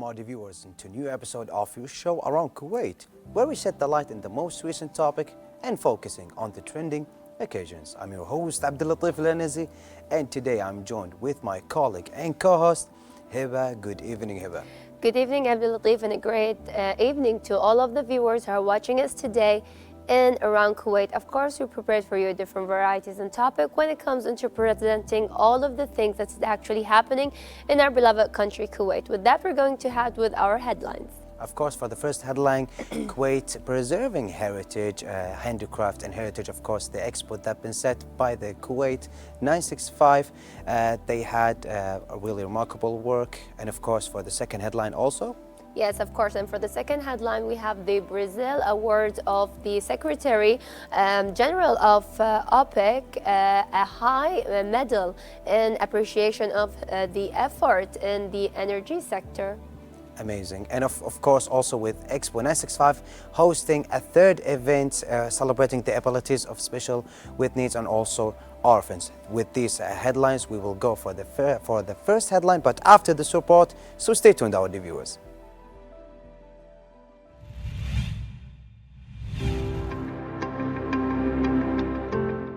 our viewers into a new episode of your show Around Kuwait, where we shed the light in the most recent topic and focusing on the trending occasions. I'm your host Abdulatif Lanazi, and today I'm joined with my colleague and co-host Hiba. Good evening, Hiba. Good evening, Abdul Latif, and a great evening to all of the viewers who are watching us today in around Kuwait. Of course, we prepared for you different varieties and topic when it comes into presenting all of the things that's actually happening in our beloved country, Kuwait. With that, we're going to head with our headlines. Of course, for the first headline, Kuwait preserving heritage, handicraft and heritage. Of course, the expo that been set by the Kuwait 965. They had a really remarkable work. And of course, for the second headline also. Yes, of course. And for the second headline, we have the Brazil Award of the Secretary General of OPEC, a high medal in appreciation of the effort in the energy sector. Amazing. And of course, also with Expo 965 hosting a third event celebrating the abilities of special with needs and also orphans. With these headlines, we will go for the first headline, but after this report, so stay tuned, our viewers.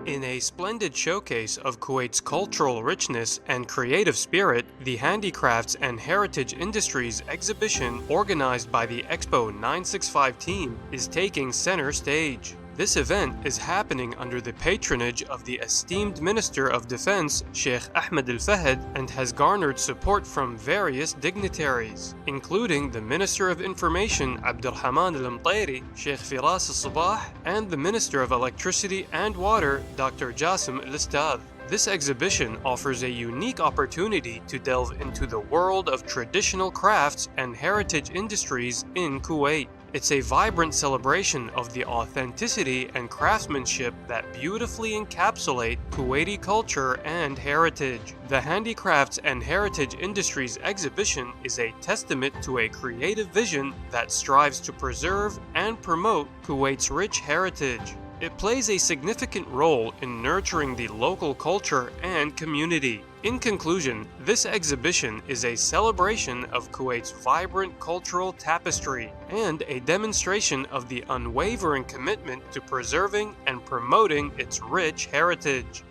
In a splendid showcase of Kuwait's cultural richness and creative spirit, the Handicrafts and Heritage Industries exhibition organized by the Expo 965 team is taking center stage. This event is happening under the patronage of the esteemed Minister of Defense, Sheikh Ahmed Al-Fahd, and has garnered support from various dignitaries, including the Minister of Information, Abdurrahman Al-Mtairi, Sheikh Firas Al-Sabah, and the Minister of Electricity and Water, Dr. Jassim Al-Istadh. This exhibition offers a unique opportunity to delve into the world of traditional crafts and heritage industries in Kuwait. It's a vibrant celebration of the authenticity and craftsmanship that beautifully encapsulate Kuwaiti culture and heritage. The Handicrafts and Heritage Industries exhibition is a testament to a creative vision that strives to preserve and promote Kuwait's rich heritage. It plays a significant role in nurturing the local culture and community. In conclusion, this exhibition is a celebration of Kuwait's vibrant cultural tapestry and a demonstration of the unwavering commitment to preserving and promoting its rich heritage.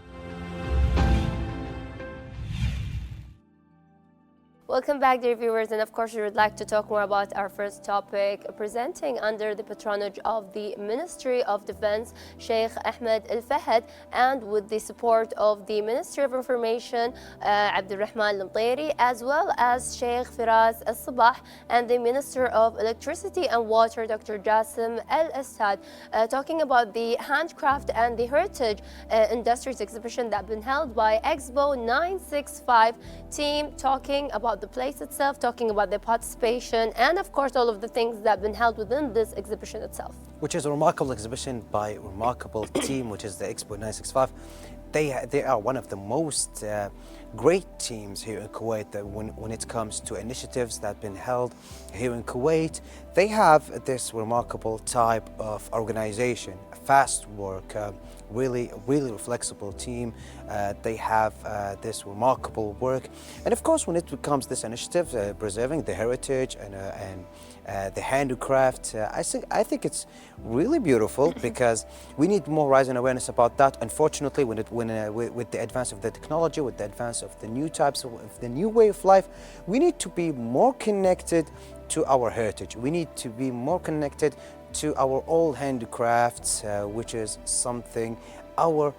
Welcome back, dear viewers, and of course we would like to talk more about our first topic, presenting under the patronage of the Ministry of Defense, Sheikh Ahmed Al-Fahd, and with the support of the Ministry of Information, Abdurrahman Al-Mtairi, as well as Sheikh Firas Al-Sabah, and the Minister of Electricity and Water, Dr. Jassim Al-Istadh, talking about the handcraft and the heritage industries exhibition that been held by Expo 965 team, talking about the place itself, talking about the participation, and of course all of the things that have been held within this exhibition itself. Which is a remarkable exhibition by a remarkable team, which is the Expo 965. They are one of the most great teams here in Kuwait when it comes to initiatives that have been held here in Kuwait. They have this remarkable type of organization, fast work, really flexible team. They have this remarkable work, and of course, when it comes to this initiative, preserving the heritage and the handicraft, I think it's really beautiful because we need more rising awareness about that. Unfortunately, with the advance of the technology, with the advance of the new types of the new way of life, we need to be more connected to our heritage. We need to be more connected to our old handicrafts, which is something our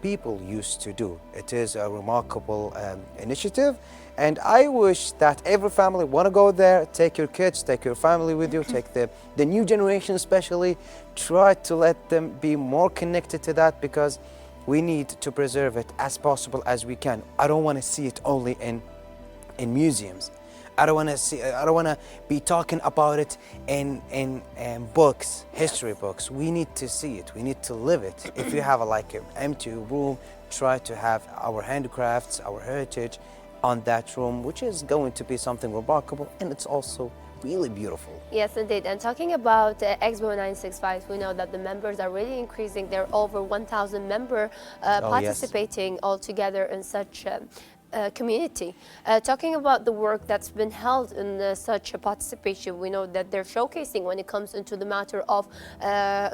people used to do. It is a remarkable initiative, and I wish that every family want to go there, take your kids, take your family with you, take the new generation especially, try to let them be more connected to that, because we need to preserve it as possible as we can. I don't want to see it only in museums. I don't want to be talking about it in books, history books. We need to see it. We need to live it. If you have an empty room, try to have our handicrafts, our heritage on that room, which is going to be something remarkable, and it's also really beautiful. Yes, indeed. And talking about Expo 965, we know that the members are really increasing. There are over 1,000 members participating all together in such community. Talking about the work that's been held in such a participation, we know that they're showcasing when it comes into the matter of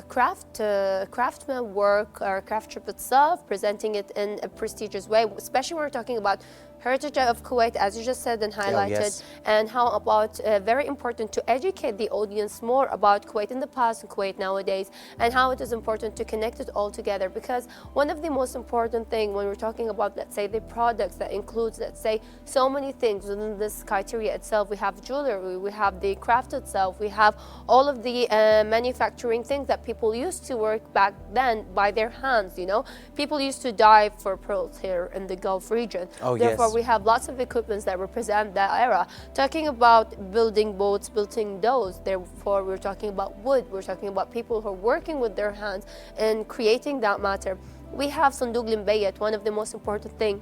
craftsman work or craftsmanship itself, presenting it in a prestigious way, especially when we're talking about heritage of Kuwait, as you just said and highlighted, and how about very important to educate the audience more about Kuwait in the past and Kuwait nowadays, and how it is important to connect it all together. Because one of the most important thing when we're talking about, let's say, the products that includes, let's say, so many things within this criteria itself. We have jewelry, we have the craft itself, we have all of the manufacturing things that people used to work back then by their hands. You know, people used to dive for pearls here in the Gulf region. Therefore, we have lots of equipments that represent that era. Talking about building boats, building those, therefore we're talking about wood, we're talking about people who are working with their hands and creating that matter. We have Sanduk Limbayat, one of the most important thing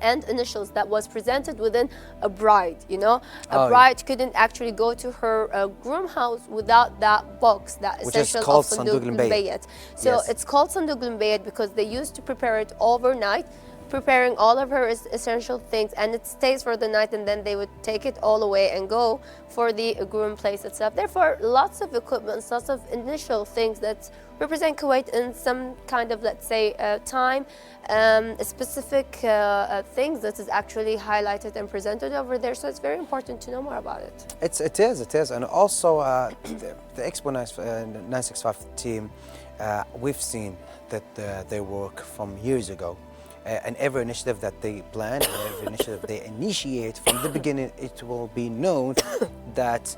and initials that was presented within a bride. You know, a bride couldn't actually go to her groom house without that box, that essential of Sanduk Limbayat. So it's called Sanduk Limbayat because they used to prepare it overnight, preparing all of her essential things, and it stays for the night, and then they would take it all away and go for the groom place itself. Therefore, lots of equipment, lots of initial things that represent Kuwait in some kind of, let's say, time, specific things that is actually highlighted and presented over there. So it's very important to know more about it. It is, and also the Expo 965 team, we've seen that they work from years ago. And every initiative that they plan, and every initiative they initiate, from the beginning, it will be known that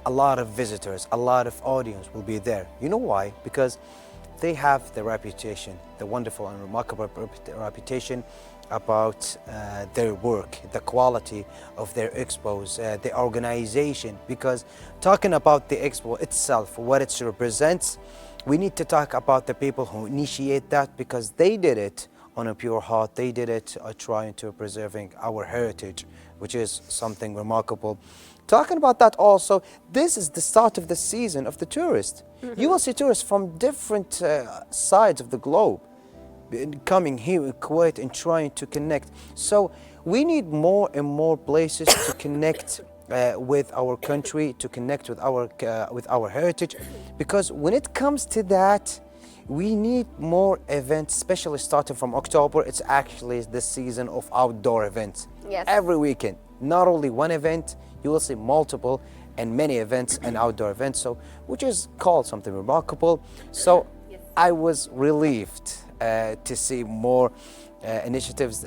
a lot of visitors, a lot of audience will be there. You know why? Because they have the reputation, the wonderful and remarkable reputation about their work, the quality of their expos, the organization. Because talking about the expo itself, what it represents, we need to talk about the people who initiate that, because they did it on a pure heart. They did it trying to preserving our heritage, which is something remarkable. Talking about that also, this is the start of the season of the tourist. You will see tourists from different sides of the globe coming here in Kuwait and trying to connect. So we need more and more places to connect with our country, to connect with our heritage, because when it comes to that, we need more events, especially starting from October. It's actually the season of outdoor events. Yes. Every weekend, not only one event, you will see multiple and many events and outdoor events, so which is called something remarkable. So I was relieved to see more initiatives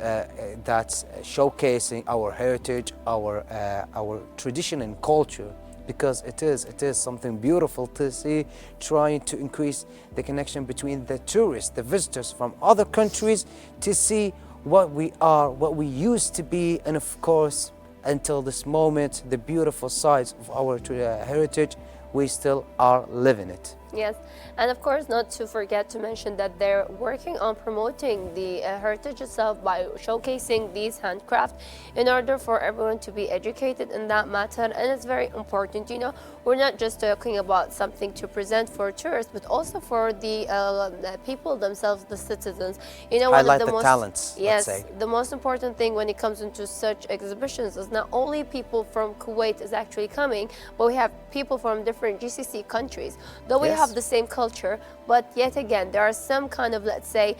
that's showcasing our heritage, our tradition and culture, because it is something beautiful to see, trying to increase the connection between the tourists, the visitors from other countries, to see what we are, what we used to be, and of course, until this moment, the beautiful sides of our heritage, we still are living it. Yes, and of course not to forget to mention that they're working on promoting the heritage itself by showcasing these handcraft in order for everyone to be educated in that matter. And it's very important, you know, we're not just talking about something to present for tourists, but also for the people themselves, the citizens. You know, highlight one of the most talents, yes, let's say. the most important thing when it comes into such exhibitions is not only people from Kuwait is actually coming, but we have people from different GCC countries. Though we have the same culture, but yet again, there are some kind of, let's say,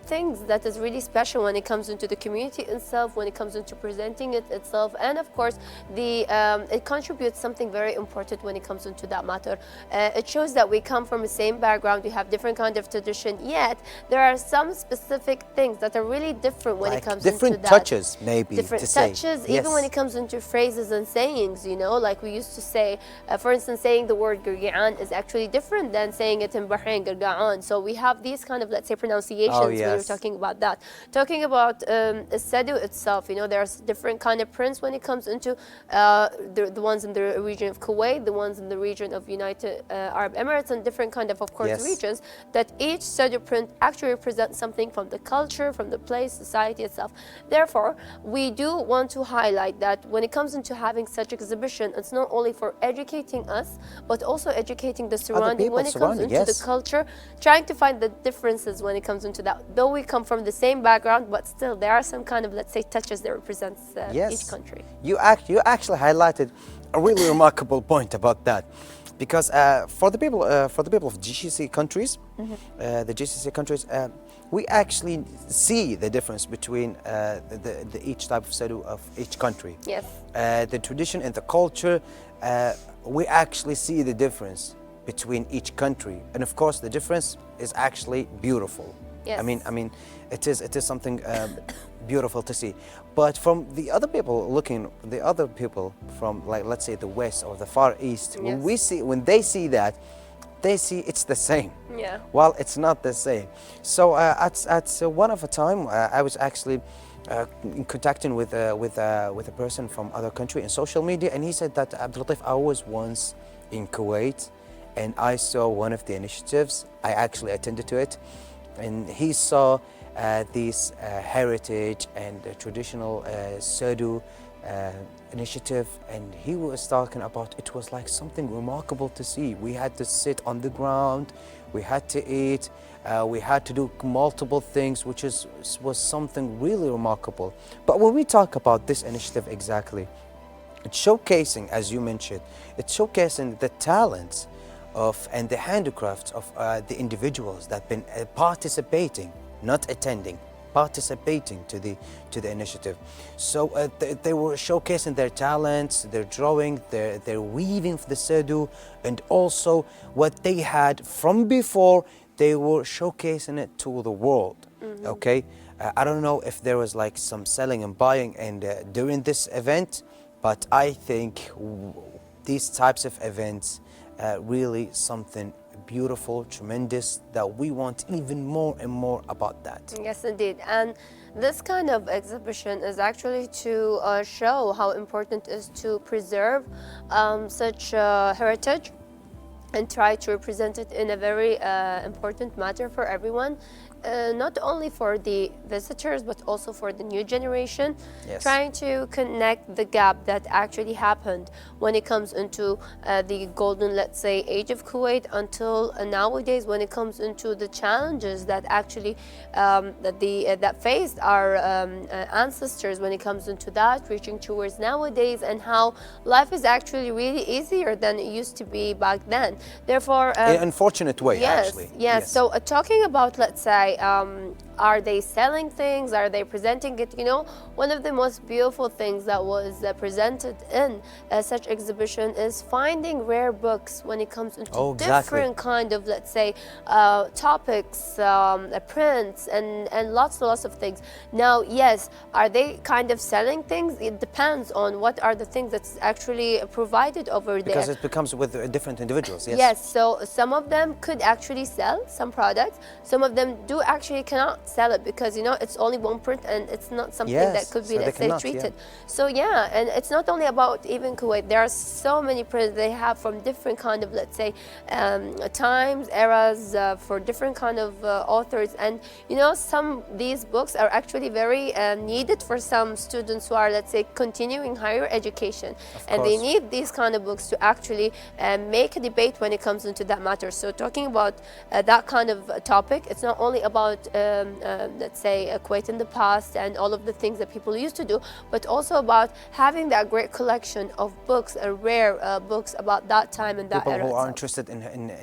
things that is really special when it comes into the community itself, when it comes into presenting it itself, and of course, it contributes something very important when it comes into that matter. It shows that we come from the same background, we have different kind of tradition, yet there are some specific things that are really different when it comes into that. Different touches, maybe, different to say. touches, even when it comes into phrases and sayings, you know, like we used to say, for instance, saying the word Gurgi'an is actually different than saying it in Bahrain, Gurga'an. So we have these kind of, let's say, pronunciations when you're talking about that. Talking about Sadu itself, you know, there's different kind of prints when it comes into the ones in the region of Kuwait, the ones in the region of United Arab Emirates, and different kind of course, regions, that each Sadu print actually represents something from the culture, from the place, society itself. Therefore, we do want to highlight that when it comes into having such exhibition, it's not only for educating us, but also educating the surrounding when it comes into the culture culture, trying to find the differences when it comes into that. Though we come from the same background, but still there are some kind of, let's say, touches that represents each country. You actually highlighted a really remarkable point about that, because for the people of GCC countries, the GCC countries, we actually see the difference between the each type of Sadu of each country. Yes. The tradition and the culture, we actually see the difference between each country, and of course the difference is actually beautiful. Yes. I mean, it is something beautiful to see. But from the other people from, like, let's say the West or the Far East, Yes. when they see that, they see it's the same. Yeah. Well, it's not the same. So at one of a time, I was actually in contacting with a person from other country in social media, and he said that, Abdul Latif, I was once in Kuwait, and I saw one of the initiatives. I actually attended to it, and he saw this heritage and traditional Sadu initiative, and he was talking about it was like something remarkable to see. We had to sit on the ground, we had to eat, we had to do multiple things, which was something really remarkable. But when we talk about this initiative exactly, it's showcasing, as you mentioned, it's showcasing the talents of and the handicrafts of the individuals that have been participating, not attending, participating to the initiative. So they were showcasing their talents, their drawing, their weaving for the Sadu, and also what they had from before. They were showcasing it to the world. Okay, I don't know if there was like some selling and buying and during this event, but I think these types of events really something beautiful, tremendous, that we want even more and more about that. Yes, indeed. And this kind of exhibition is actually to show how important it is to preserve such heritage and try to represent it in a very important matter for everyone. Not only for the visitors, but also for the new generation, Yes. trying to connect the gap that actually happened when it comes into the golden, let's say, age of Kuwait until nowadays, when it comes into the challenges that actually that faced our ancestors when it comes into that, reaching towards nowadays, and how life is actually really easier than it used to be back then. Therefore, In an unfortunate way, yes, actually. yes. So talking about, let's say, are they selling things? Are they presenting it? You know, one of the most beautiful things that was presented in such exhibition is finding rare books when it comes into different kind of, let's say, topics, prints, and lots of things. Now, yes, are they kind of selling things? It depends on what are the things that's actually provided over there. Because it becomes with different individuals, yes. Yes, so some of them could actually sell some products. Some of them do actually cannot sell it because, you know, it's only one print and it's not something that could be, let's say, treated. So yeah, and it's not only about even Kuwait. There are so many prints they have from different kind of, let's say, times, eras, for different kind of authors. And, you know, these books are actually very needed for some students who are, let's say, continuing higher education. And they need these kind of books to actually make a debate when it comes into that matter. So talking about that kind of topic, it's not only about, let's say, Kuwait in the past and all of the things that people used to do, but also about having that great collection of books, rare books about that time and that people era. People who are itself. interested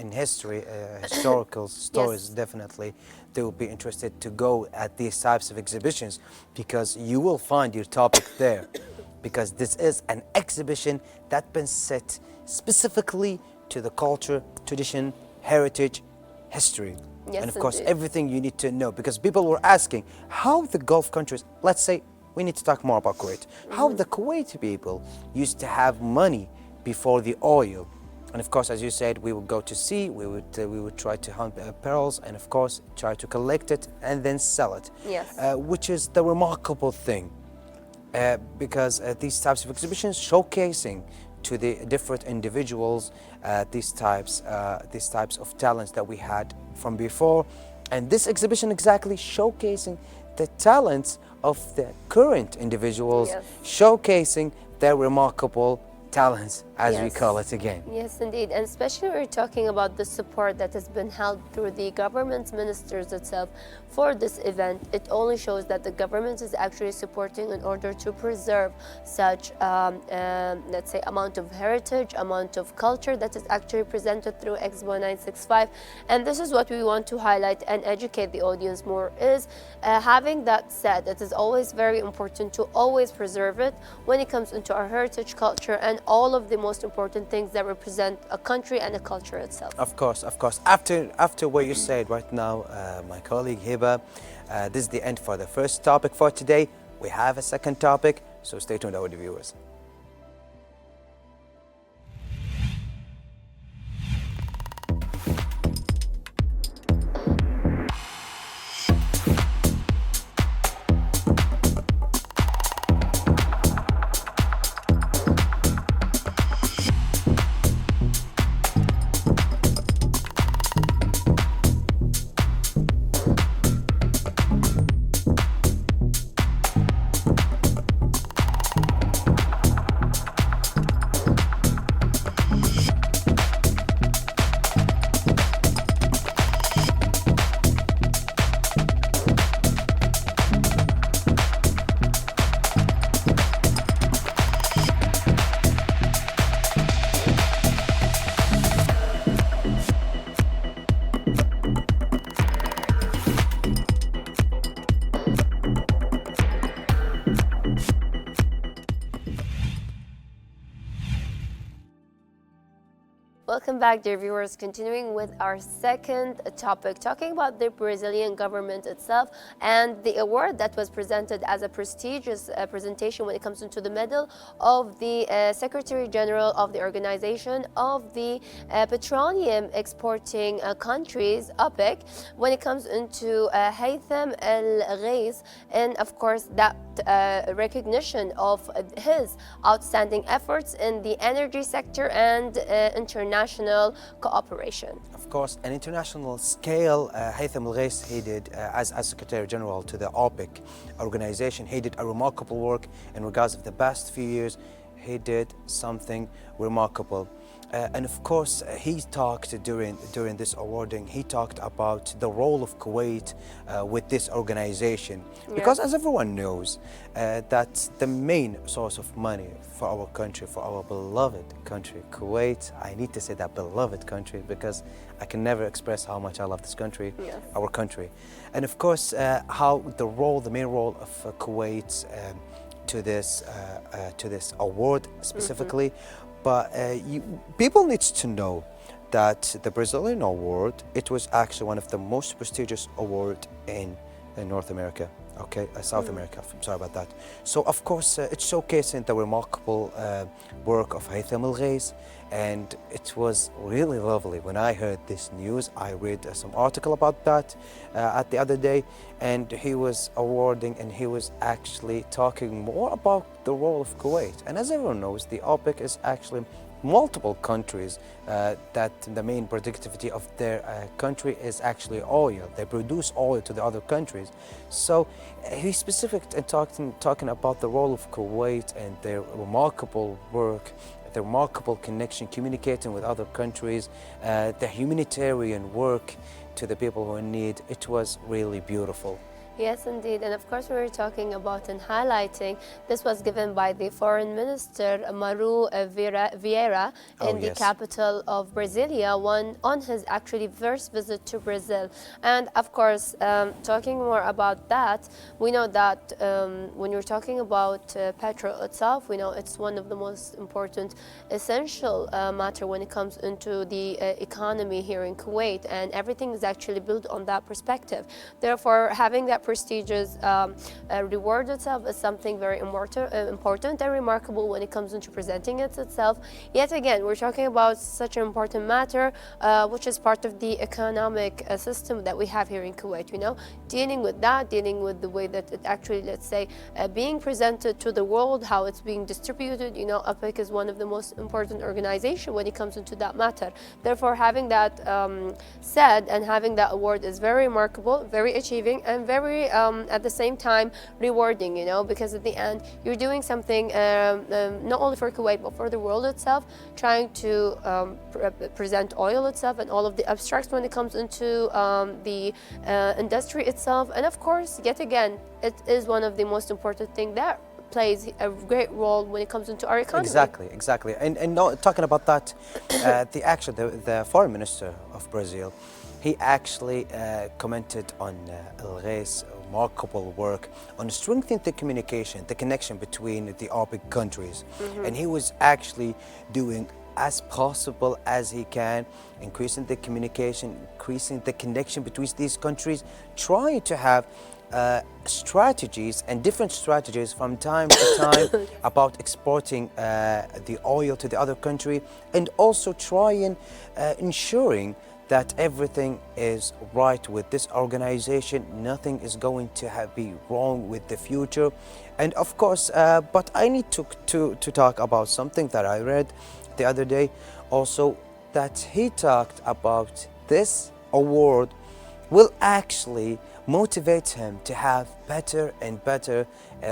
in history, historical stories, definitely they will be interested to go at these types of exhibitions, because you will find your topic there. Because this is an exhibition that's been set specifically to the culture, tradition, heritage, history. Yes, and of course, indeed. everything you need to know, because people were asking how the Gulf countries, let's say, we need to talk more about Kuwait, how the Kuwaiti people used to have money before the oil. And of course, as you said, we would go to sea, we would try to hunt pearls, and of course, try to collect it and then sell it. Yes. Which is the remarkable thing, because these types of exhibitions showcasing to the different individuals these types of talents that we had from before, and this exhibition exactly showcasing the talents of the current individuals, Yes. showcasing their remarkable talents, as we Yes. call it again. Yes, indeed. And especially we're talking about the support that has been held through the government ministers itself for this event. It only shows that the government is actually supporting in order to preserve such, let's say, amount of heritage, amount of culture that is actually presented through Expo 965. And this is what we want to highlight and educate the audience more is having that said, it is always very important to always preserve it when it comes into our heritage, culture, and all of the most important things that represent a country and a culture itself. Of course, of course. After what you said right now, my colleague Hiba, this is the end for the first topic for today. We have a second topic, so stay tuned, our viewers. Welcome back, dear viewers. Continuing with our second topic, talking about the Brazilian government itself and the award that was presented as a prestigious presentation when it comes into the medal of the Secretary General of the Organization of the Petroleum Exporting Countries, OPEC, when it comes into Haytham El-Ghais, and of course that recognition of his outstanding efforts in the energy sector and international cooperation. Of course, an international scale, Haytham El-Ghais, he did, as Secretary General to the OPEC organization, he did a remarkable work in regards of the past few years. He did something remarkable. And of course, he talked during this awarding, he talked about the role of Kuwait with this organization. Because as everyone knows, that's the main source of money for our country, for our beloved country, Kuwait. I need to say that beloved country because I can never express how much I love this country, our country. And of course, how the main role of Kuwait to this award specifically. But people need to know that the Brazilian award, it was actually one of the most prestigious awards in North America, okay, South America, I'm sorry about that. So of course, it's showcasing the remarkable work of Haytham El-Ghais, and it was really lovely. When I heard this news, I read some article about that at the other day, and he was awarding and he was actually talking more about the role of Kuwait. And as everyone knows, the OPEC is actually multiple countries that the main productivity of their country is actually oil. They produce oil to the other countries. So he's specific in talking about the role of Kuwait and their remarkable work, the remarkable connection, communicating with other countries, the humanitarian work to the people who are in need. It was really beautiful. Yes, indeed. And of course, we were talking about and highlighting, this was given by the Foreign Minister, Maru Vieira, in the capital of Brasilia, on his actually first visit to Brazil. And of course, talking more about that, we know that when you're talking about petrol itself, we know it's one of the most important, essential matter when it comes into the economy here in Kuwait, and everything is actually built on that perspective. Therefore, having that prestigious reward itself is something very important and remarkable when it comes into presenting it itself. Yet again, we're talking about such an important matter, which is part of the economic system that we have here in Kuwait. You know, dealing with the way that it actually, let's say, being presented to the world, how it's being distributed. You know, APEC is one of the most important organizations when it comes into that matter. Therefore, having that said and having that award is very remarkable, very achieving, and very very, at the same time, rewarding, because at the end, you're doing something not only for Kuwait, but for the world itself, trying to present oil itself and all of the abstracts when it comes into the industry itself. And of course, yet again, it is one of the most important things that plays a great role when it comes into our economy. Exactly. And no, talking about that, the foreign minister of Brazil, he actually commented on El Ghay's remarkable work on strengthening the communication, the connection between the OPEC countries. And he was actually doing as possible as he can, increasing the communication, increasing the connection between these countries, trying to have strategies and different strategies from time to time about exporting the oil to the other country, and also trying ensuring that everything is right with this organization, nothing is going to be wrong with the future. And of course, but I need to talk about something that I read the other day also, that he talked about this award will actually motivate him to have better and better,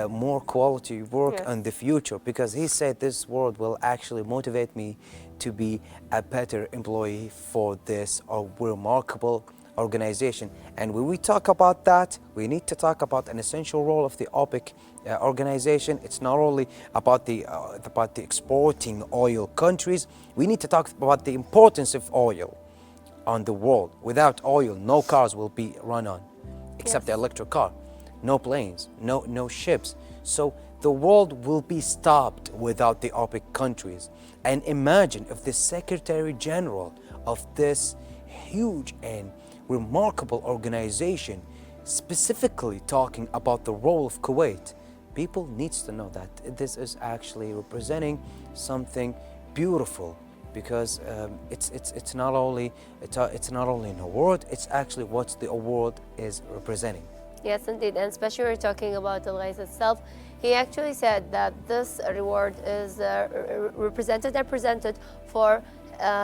more quality work in the future, because he said this award will actually motivate me to be a better employee for this remarkable organization. And when we talk about that, we need to talk about an essential role of the OPEC organization. It's not only about the exporting oil countries. We need to talk about the importance of oil on the world. Without oil, no cars will be run on, except the electric car. No planes, no ships. So the world will be stopped without the OPEC countries. And imagine if the Secretary General of this huge and remarkable organization specifically talking about the role of Kuwait. People needs to know that this is actually representing something beautiful, because it's not only an award, it's actually what the award is representing. Yes, indeed, and especially we're talking about the Ghais itself. He actually said that this reward is represented and presented for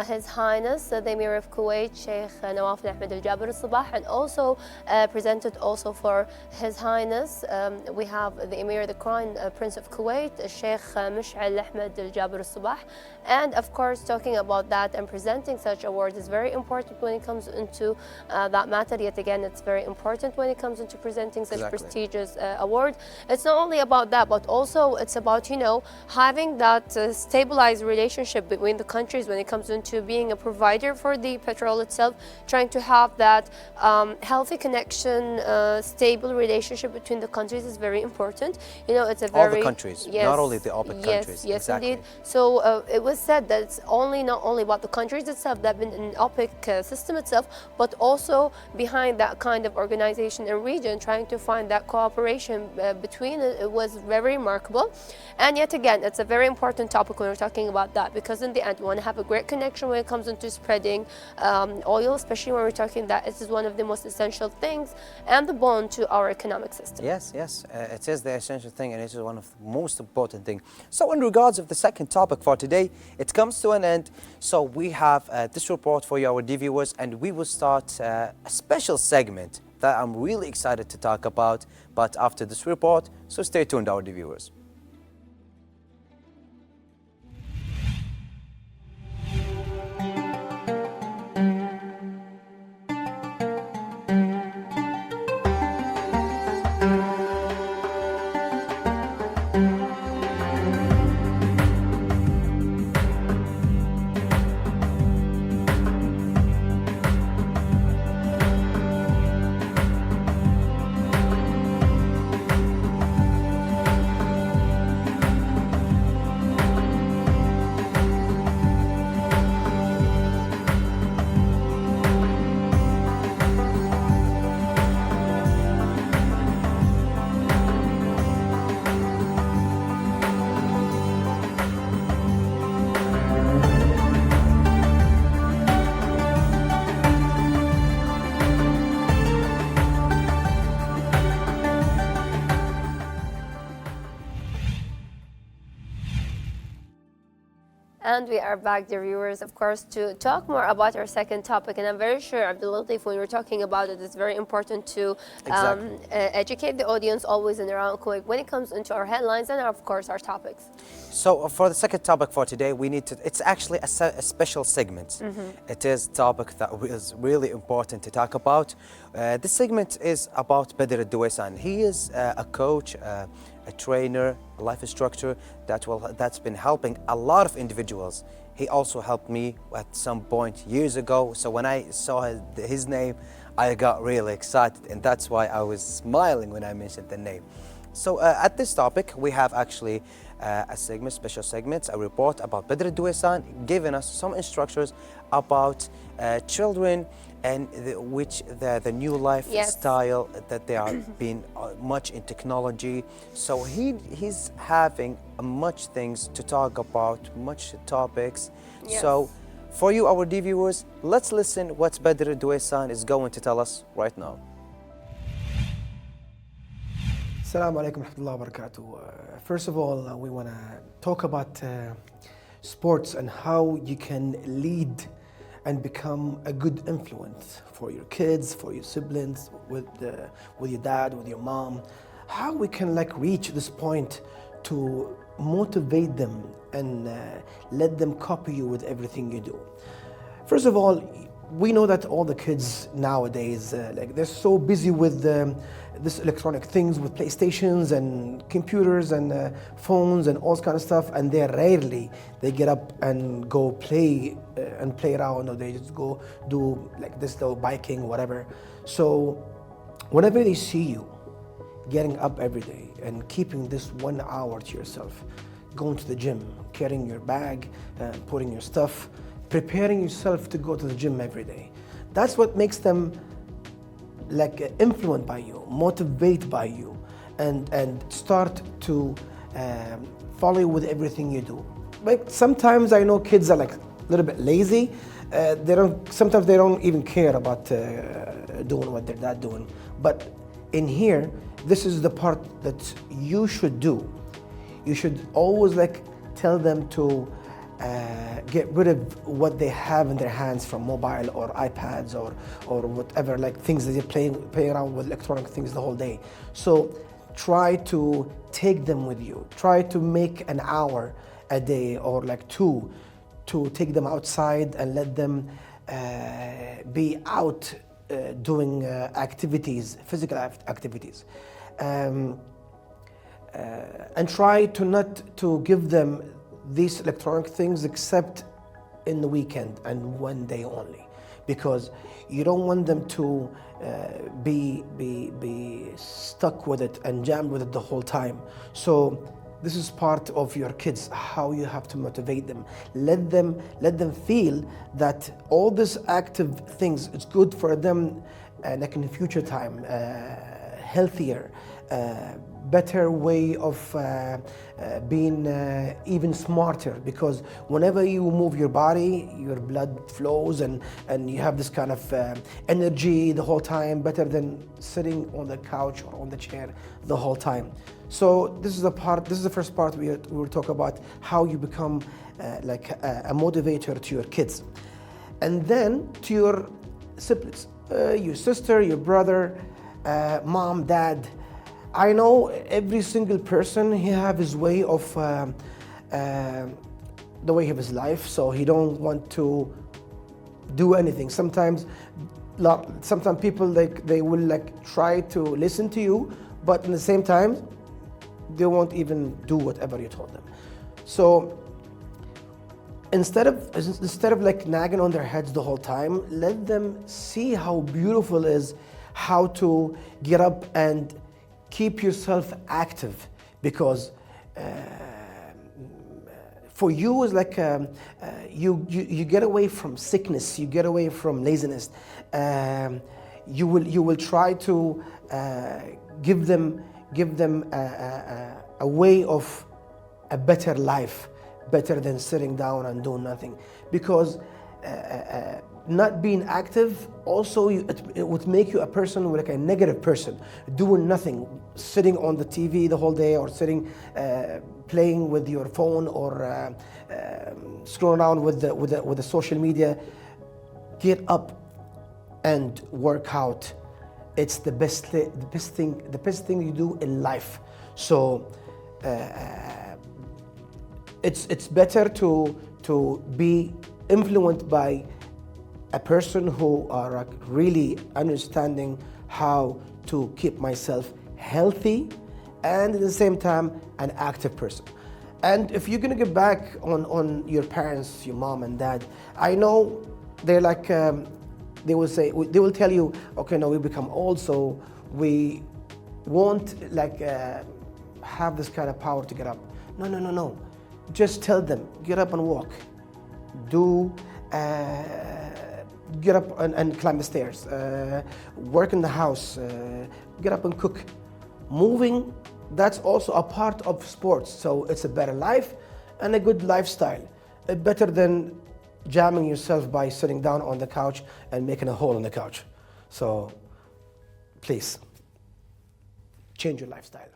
His Highness the Emir of Kuwait, Sheikh Nawaf Ahmed Al Jaber Al Sabah, and also presented also for His Highness. We have the Emir, the Crown Prince of Kuwait, Sheikh Mish'al Ahmed Al Jaber Al Sabah. And of course, talking about that and presenting such awards is very important when it comes into that matter. Yet again, it's very important when it comes into presenting such prestigious award. It's not only about that, but also it's about, having that stabilized relationship between the countries when it comes into being a provider for the petrol itself, trying to have that healthy connection, stable relationship between the countries is very important. It's a very... All the countries, not only the OPEC countries. Yes, indeed. So it was said that it's not only about the countries itself that have been in OPEC system itself, but also behind that kind of organization and region, trying to find that cooperation between it was very remarkable. And yet again, it's a very important topic when we're talking about that, because in the end, we want to have a great connection when it comes into spreading oil, especially when we're talking that it is one of the most essential things and the bone to our economic system. Yes, it is the essential thing, and it is one of the most important things. So in regards of the second topic for today, it comes to an end. So we have this report for you, our viewers, and we will start a special segment that I'm really excited to talk about, but after this report, so stay tuned, our viewers. And we are back, dear viewers, of course, to talk more about our second topic. And I'm very sure, Abdulatif, when we're talking about it, it's very important to educate the audience always and around Kuwait when it comes into our headlines and, of course, our topics. So for the second topic for today, we need to, it's actually a special segment. It is a topic that is really important to talk about. This segment is about Badr Al-Duwaisan. He is a coach, a trainer, a life instructor that's been helping a lot of individuals. He also helped me at some point years ago. So when I saw his name, I got really excited, and that's why I was smiling when I mentioned the name. So at this topic, we have actually a segment, special segment, a report about Badr Al-Duwaisan, giving us some instructions about children and the new lifestyle that they are being much in technology. So he's having much things to talk about, much topics. So for you, our dear viewers, let's listen what Badr Al-Duwaisan is going to tell us right now. Assalamu alaikum wa rahmatullahi wa barakatuh. First of all, we want to talk about sports and how you can lead and become a good influence for your kids, for your siblings, with your dad, with your mom. How we can reach this point to motivate them and let them copy you with everything you do. First of all, we know that all the kids nowadays, they're so busy with this electronic things, with PlayStations and computers and phones and all this kind of stuff, and they get up and go play and play around, or they just go do this little biking, whatever. So whenever they see you getting up every day and keeping this 1 hour to yourself, going to the gym, carrying your bag, putting your stuff, preparing yourself to go to the gym every day, that's what makes them influenced by you, motivated by you, and start to follow you with everything you do. Sometimes I know kids are a little bit lazy. Sometimes they don't even care about doing what their dad doing. But in here, this is the part that you should do. You should always tell them to get rid of what they have in their hands from mobile or iPads or whatever, things that they play around with electronic things the whole day. So try to take them with you. Try to make an hour a day or two to take them outside and let them be out doing activities, physical activities. And try to not to give them these electronic things except in the weekend and one day only, because you don't want them to be stuck with it and jammed with it the whole time. So this is part of your kids, how you have to motivate them. Let them feel that all these active things, it's good for them in the future time, healthier, better way of being even smarter, because whenever you move your body, your blood flows and you have this kind of energy the whole time, better than sitting on the couch or on the chair the whole time. So this is the first part we will talk about, how you become a motivator to your kids. And then to your siblings, your sister, your brother, mom, dad. I know every single person, he have his way of the way of his life, so he don't want to do anything. Sometimes people they will try to listen to you, but at the same time they won't even do whatever you told them. So instead of nagging on their heads the whole time, let them see how beautiful it is, how to get up and keep yourself active, because for you is you get away from sickness, you get away from laziness. You will try to give them a way of a better life, better than sitting down and doing nothing, because not being active also it would make you a person like a negative person, doing nothing, sitting on the TV the whole day, or sitting playing with your phone, or scrolling around with the social media. Get up and work out. It's the best thing you do in life. So it's better to be influenced by a person who are like really understanding how to keep myself healthy and at the same time an active person. And if you're gonna get back on your parents, your mom and dad, I know they're like they will tell you, okay, no, we become old, so we won't like have this kind of power to get up. No. Just tell them, get up and walk. Get up and climb the stairs. Work in the house. Get up and cook. Moving, that's also a part of sports. So it's a better life and a good lifestyle. Better than jamming yourself by sitting down on the couch and making a hole in the couch. So please, change your lifestyle.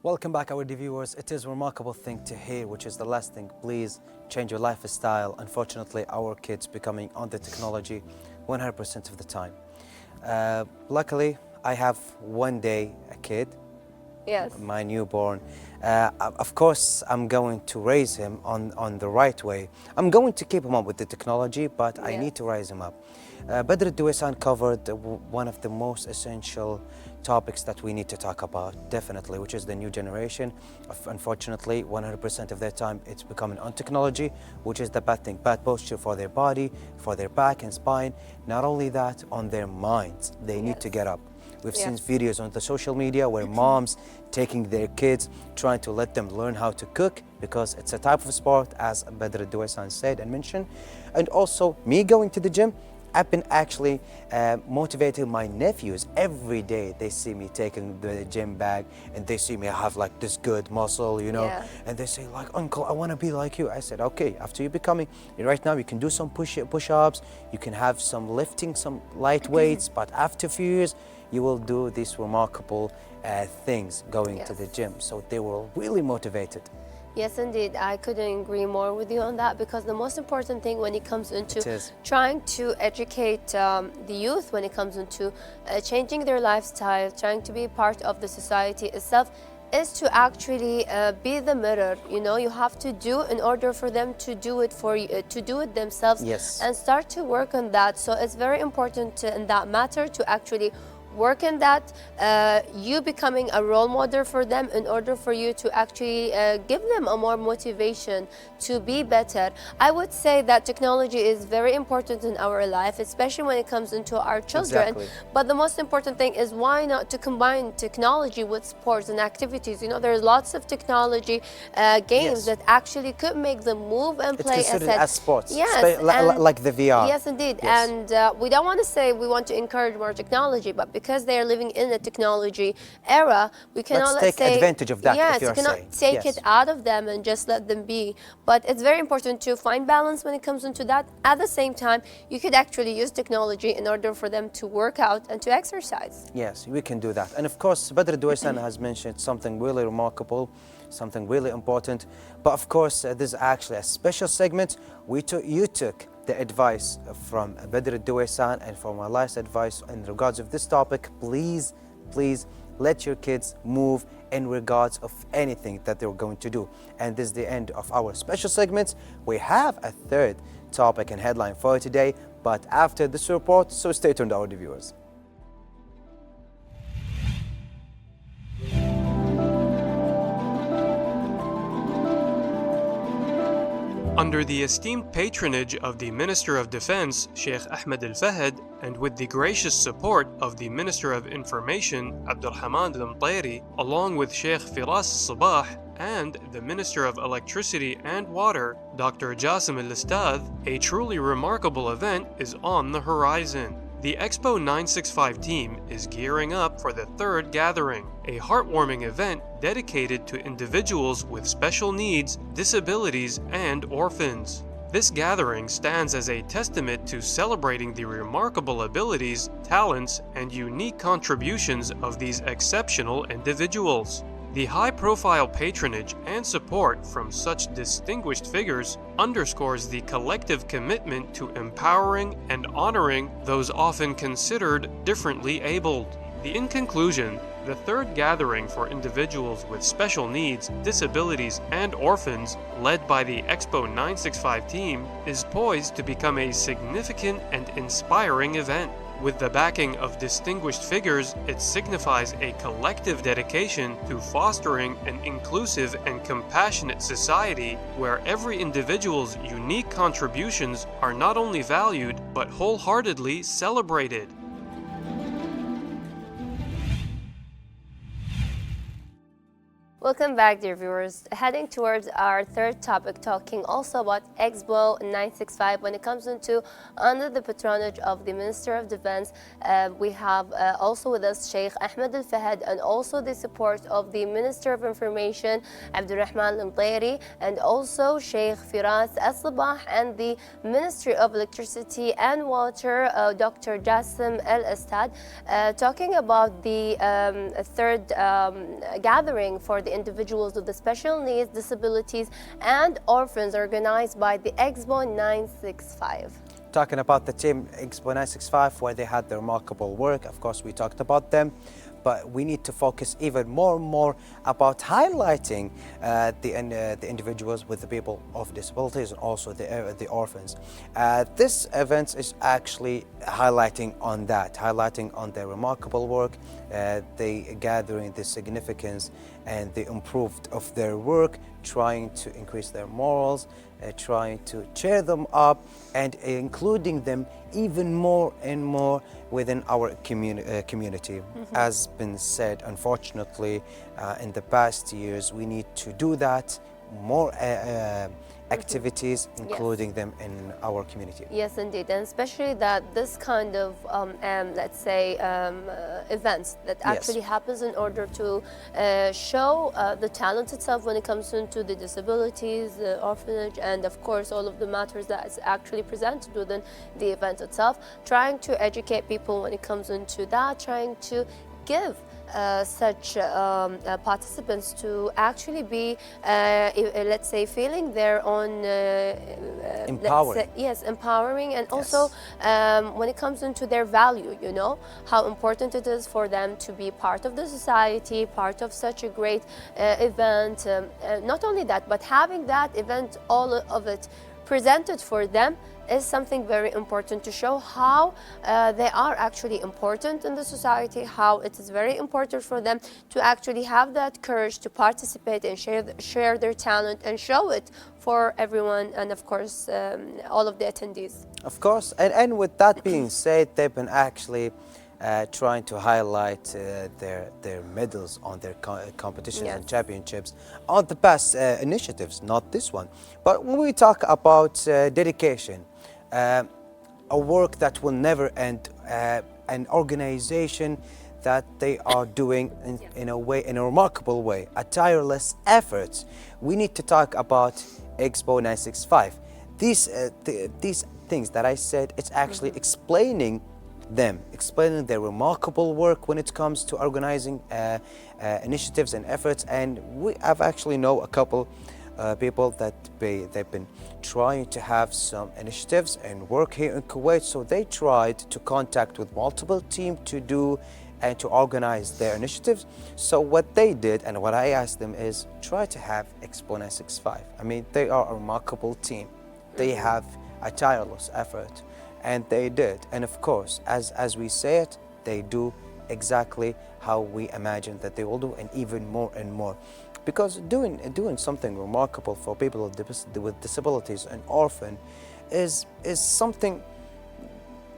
Welcome back, our viewers. It is a remarkable thing to hear, which is the last thing. Please change your lifestyle. Unfortunately, our kids becoming on the technology 100% of the time. Luckily, I have one day a kid. Yes. My newborn. Of course, I'm going to raise him on the right way. I'm going to keep him up with the technology, but I need to raise him up. Badr Duwaysan covered one of the most essential topics that we need to talk about, definitely, which is the new generation. Unfortunately, 100% of their time it's becoming on technology, which is the bad thing. Bad posture for their body, for their back and spine. Not only that, on their minds, they need to get up. We've seen videos on the social media where moms taking their kids, trying to let them learn how to cook, because it's a type of sport, as Badr Duwaysan said and mentioned. And also, me going to the gym, I've been actually motivating my nephews every day. They see me taking the gym bag and they see me have like this good muscle, you know, and they say like, uncle, I want to be like you. I said, okay, after you becoming, right now you can do some push-ups, you can have some lifting, some light weights, but after a few years, you will do these remarkable things going to the gym. So they were really motivated. Yes, indeed. I couldn't agree more with you on that, because the most important thing when it comes into trying to educate the youth, when it comes into changing their lifestyle, trying to be part of the society itself, is to actually be the mirror. You know, you have to do in order for them to do it for you, to do it themselves, and start to work on that. So it's very important in that matter to actually work in that, you becoming a role model for them in order for you to actually give them a more motivation to be better. I would say that technology is very important in our life, especially when it comes into our children. But the most important thing is, why not to combine technology with sports and activities? You know, there's lots of technology games that actually could make them move and play as sports. Yes, like the VR. Yes, indeed. And we don't want to say we want to encourage more technology, but because they are living in a technology era, we cannot take advantage of that. Yes, you cannot take it out of them and just let them be. But it's very important to find balance when it comes into that. At the same time, you could actually use technology in order for them to work out and to exercise. Yes, we can do that. And of course, Badr Duwaysan has mentioned something really remarkable, something really important. But of course, this is actually a special segment. You took the advice from Badr Duwaysan and from my last advice in regards of this topic. Please let your kids move in regards of anything that they're going to do. And this is the end of our special segments. We have a third topic and headline for today, but after this report, so stay tuned, our viewers. Under the esteemed patronage of the Minister of Defense, Sheikh Ahmed Al-Fahad, and with the gracious support of the Minister of Information, Abdulrahman Al-Mtairi, along with Sheikh Firas Sabah, and the Minister of Electricity and Water, Dr. Jassim Al-Istadh, a truly remarkable event is on the horizon. The Expo 965 team is gearing up for the third gathering, a heartwarming event dedicated to individuals with special needs, disabilities, and orphans. This gathering stands as a testament to celebrating the remarkable abilities, talents, and unique contributions of these exceptional individuals. The high-profile patronage and support from such distinguished figures underscores the collective commitment to empowering and honoring those often considered differently abled. In conclusion, the third gathering for individuals with special needs, disabilities, and orphans, led by the Expo 965 team, is poised to become a significant and inspiring event. With the backing of distinguished figures, it signifies a collective dedication to fostering an inclusive and compassionate society where every individual's unique contributions are not only valued but wholeheartedly celebrated. Welcome back, dear viewers. Heading towards our third topic, talking also about Expo 965 when it comes into under the patronage of the Minister of Defense. We have also with us Sheikh Ahmed Al-Fahad, and also the support of the Minister of Information Abdulrahman Al-Mtairi, and also Sheikh Firas Al-Sabah, and the Ministry of Electricity and Water Dr. Jassim Al-Astad, talking about the third gathering for the individuals with the special needs, disabilities, and orphans, organized by the Expo 965. Talking about the team Expo 965, where they had the remarkable work, of course we talked about them, but we need to focus even more and more about highlighting the individuals with the people of disabilities and also the orphans. This event is actually highlighting on that, highlighting on their remarkable work, the gathering the significance and the improved of their work, trying to increase their morals, trying to cheer them up, and including them even more and more within our community. As been said, unfortunately, in the past years, we need to do that more activities, including them in our community. Yes, indeed, and especially that this kind of, let's say, events that actually happens in order to show the talent itself when it comes into the disabilities, the orphanage, and of course all of the matters that is actually presented within the event itself, trying to educate people when it comes into that, trying to give such participants to actually be, let's say, feeling their own empowering. Yes, empowering, and also when it comes into their value, you know, how important it is for them to be part of the society, part of such a great event. Not only that, but having that event, all of it presented for them, is something very important to show how they are actually important in the society, how it is very important for them to actually have that courage to participate and share their talent and show it for everyone, and of course all of the attendees. Of course, and with that being said, they've been actually trying to highlight their medals on their competitions and championships on the past initiatives, not this one. But when we talk about dedication, a work that will never end, an organization that they are doing in a way, in a remarkable way, a tireless effort, we need to talk about Expo 965. These things that I said, it's actually explaining them, explaining their remarkable work when it comes to organizing initiatives and efforts. And I've actually know a couple people that they've been trying to have some initiatives and work here in Kuwait, so they tried to contact with multiple teams to do and to organize their initiatives. So what they did and what I asked them is try to have Expo 965. I mean, they are a remarkable team. They have a tireless effort, and they did. And of course, as we say it, they do exactly how we imagine that they will do, and even more and more. Because doing something remarkable for people with disabilities and orphan is something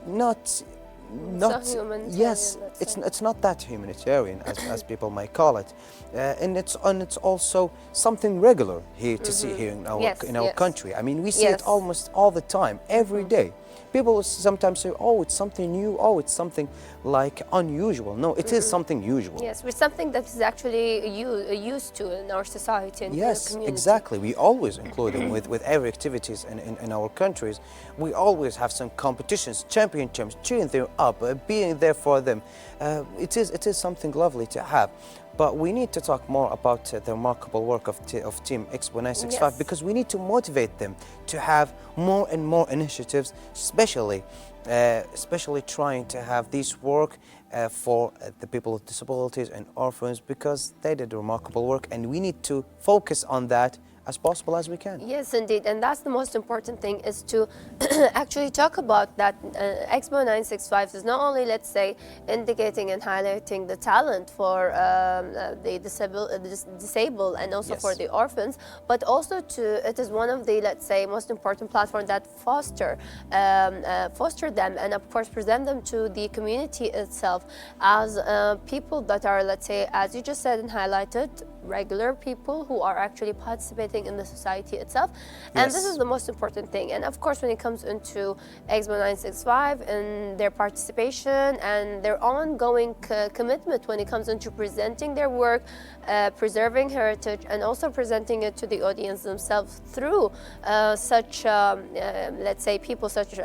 not so humanitarian, yes, it's not that humanitarian as people might call it, and it's also something regular here to see here in our country. I mean, we see it almost all the time, every day. People sometimes say, oh, it's something new, oh, it's something like unusual. No, it is something usual. Yes, with something that is actually used to in our society and in our Yes, community. exactly. We always include them with every activities in our countries. We always have some competitions, championships, cheering them up, being there for them. It is something lovely to have. But we need to talk more about the remarkable work of Team Expo 965, Yes. because we need to motivate them to have more and more initiatives, especially trying to have this work for the people with disabilities and orphans, because they did remarkable work, and we need to focus on that as possible as we can. Yes, indeed, and that's the most important thing, is to actually talk about that. Expo 965 is not only, let's say, indicating and highlighting the talent for the disabled and also Yes. for the orphans, but also it is one of the, let's say, most important platforms that foster them and of course present them to the community itself as people that are, let's say, as you just said and highlighted, regular people who are actually participating in the society itself. And this Yes. is the most important thing. And of course, when it comes into Expo 965 and their participation and their ongoing commitment when it comes into presenting their work, preserving heritage, and also presenting it to the audience themselves through such, let's say, people, such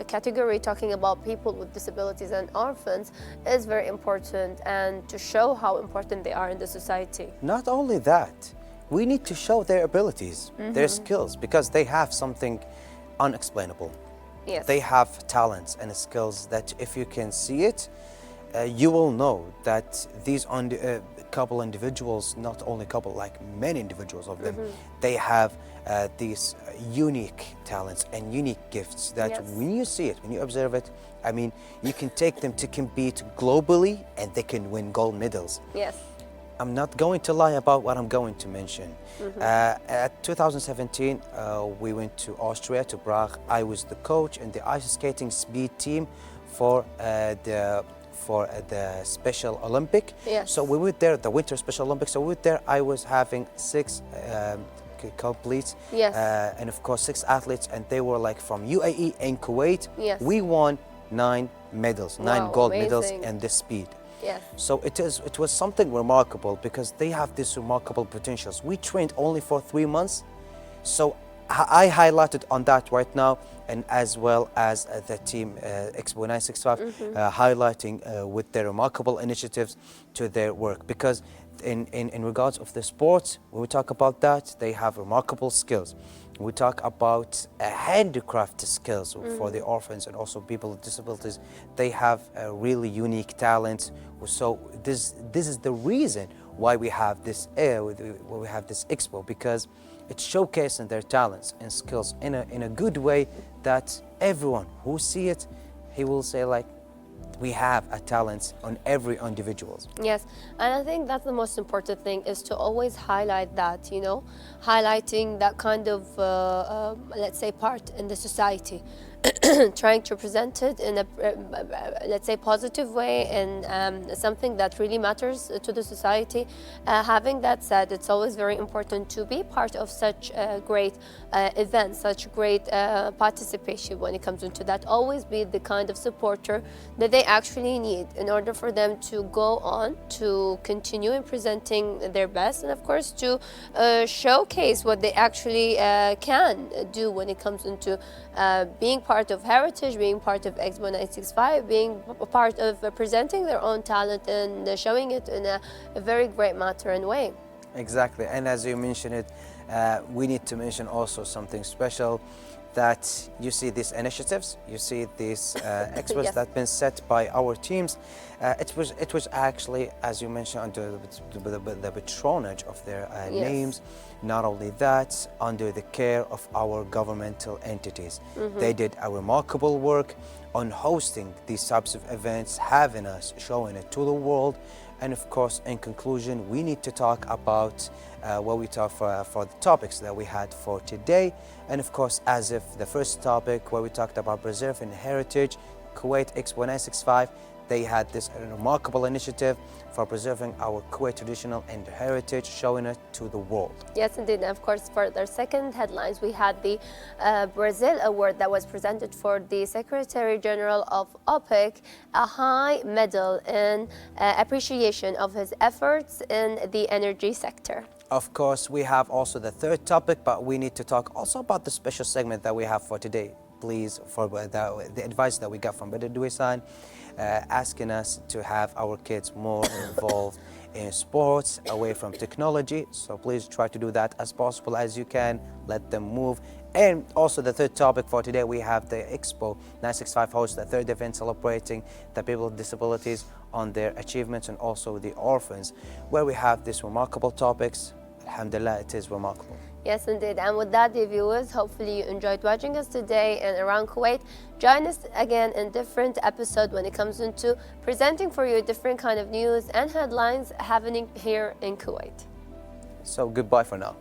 category, talking about people with disabilities and orphans, is very important, and to show how important they are in the society. Not only that, we need to show their abilities, their skills, because they have something unexplainable. Yes. They have talents and skills that if you can see it, you will know that these couple individuals, not only couple, like many individuals of them, they have these unique talents and unique gifts that Yes. when you see it, when you observe it, I mean, you can take them to compete globally and they can win gold medals. Yes. I'm not going to lie about what I'm going to mention. At 2017, we went to Austria, to Prague. I was the coach in the ice skating speed team for the Special Olympic. Yes. So we were there, the Winter Special Olympics. So we were there. I was having 6 completes, Yes. and of course 6 athletes, and they were like from UAE and Kuwait. Yes. We won 9 medals, 9 Wow, gold medals amazing. in this speed. Yes. So it was something remarkable, because they have these remarkable potentials. We trained only for 3 months, so I highlighted on that right now, and as well as the team Expo 965 highlighting with their remarkable initiatives to their work, because in regards of the sports, when we talk about that, they have remarkable skills. We talk about handicraft skills for the orphans and also people with disabilities. They have a really unique talent. So this is the reason why we have this expo, because it's showcasing their talents and skills in a good way, that everyone who see it, he will say like, we have a talent on every individual. Yes, and I think that's the most important thing, is to always highlight that, you know, highlighting that kind of, let's say, part in the society. Trying to present it in a, let's say, positive way, and something that really matters to the society. Having that said, it's always very important to be part of such great events, such great participation when it comes into that. Always be the kind of supporter that they actually need in order for them to go on to continue in presenting their best, and of course to showcase what they actually can do when it comes into being part of heritage, being part of Expo 965, being a part of presenting their own talent and showing it in a very great manner and way. Exactly, and as you mentioned it, we need to mention also something special, that you see these initiatives, you see these expos Yes. that have been set by our teams. It was actually, as you mentioned, under the patronage of their Yes. names. Not only that, under the care of our governmental entities. They did a remarkable work on hosting these types of events, having us, showing it to the world. And of course, in conclusion, we need to talk about what we talk for the topics that we had for today. And of course, as if the first topic where we talked about preserving heritage, Kuwait Expo 965, They had this remarkable initiative for preserving our Kuwait traditional and heritage, showing it to the world. Yes, indeed. And of course, for their second headlines, we had the Brazil Award that was presented for the Secretary General of OPEC, a high medal in appreciation of his efforts in the energy sector. Of course, we have also the third topic, but we need to talk also about the special segment that we have for today. Please, for the advice that we got from Badr Duisan, asking us to have our kids more involved in sports, away from technology. So please try to do that as possible as you can. Let them move. And also the third topic for today, we have the Expo 965 host the third event celebrating the people with disabilities on their achievements and also the orphans, where we have these remarkable topics. Alhamdulillah, it is remarkable. Yes, indeed. And with that, dear viewers, hopefully you enjoyed watching us today and around Kuwait. Join us again in different episodes when it comes into presenting for you different kind of news and headlines happening here in Kuwait. So goodbye for now.